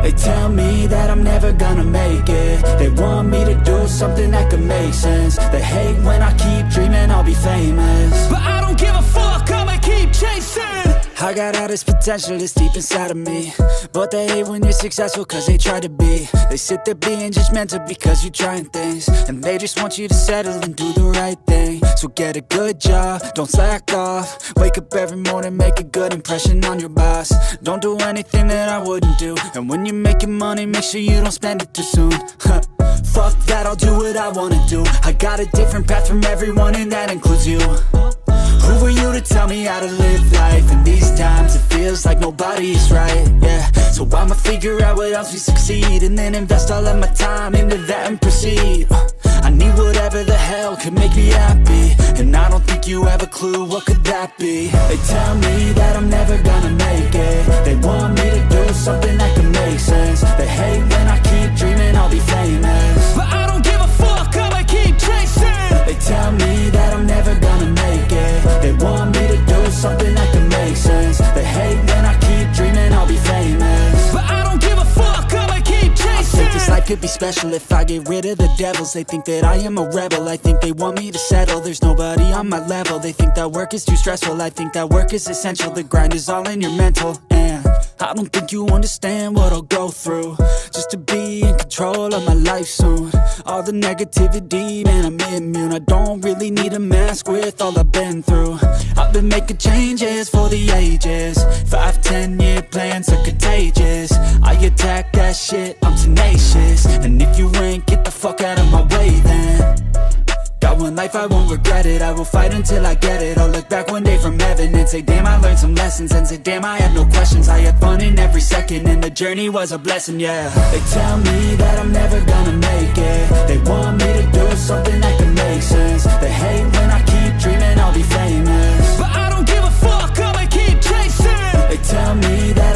They tell me that I'm never gonna make it. They want me to do something that could make sense. They hate when I keep dreaming I'll be famous, but I don't give a fuck, I'ma keep chasing. I got all this potential that's deep inside of me, but they hate when you're successful cause they try to be. They sit there being judgmental because you're trying things, and they just want you to settle and do the right thing. So get a good job, don't slack off. Wake up every morning, make a good impression on your boss. Don't do anything that I wouldn't do, and when you're making money, make sure you don't spend it too soon. Fuck that, I'll do what I wanna do. I got a different path from everyone, and that includes you. Who are you to tell me how to live life? In these times it feels like nobody's right, yeah. So I'ma figure out what else we succeed, and then invest all of my time into that and proceed. I need whatever the hell could make me happy, and I don't think you have a clue what could that be. They tell me that I'm never gonna make it. They want me to do something that can make sense. They hate when I keep dreaming I'll be famous, but I don't give a fuck, I'ma keep chasing. They tell me that I'm never gonna make it. They want me to do something that can make sense. They hate when I keep dreaming I'll be famous, but I don't give a fuck, I'ma keep chasing. I think this life could be special if I get rid of the devils. They think that I am a rebel, I think they want me to settle. There's nobody on my level. They think that work is too stressful, I think that work is essential. The grind is all in your mental, and I don't think you understand what I'll go through just to be in control of my life soon. All the negativity, man, I'm immune. I don't really need a mask with all I've been through. I've been making changes for the ages. 5-10 year plans are contagious. I attack that shit, I'm tenacious. And if you ain't, get the fuck out of my way then. Got one life, I won't regret it. I will fight until I get it. I'll look back one day from heaven and say, damn, I learned some lessons. And say, damn, I had no questions. I had fun in every second, and the journey was a blessing, yeah. They tell me that I'm never gonna make it. They want me to do something that can make sense. They hate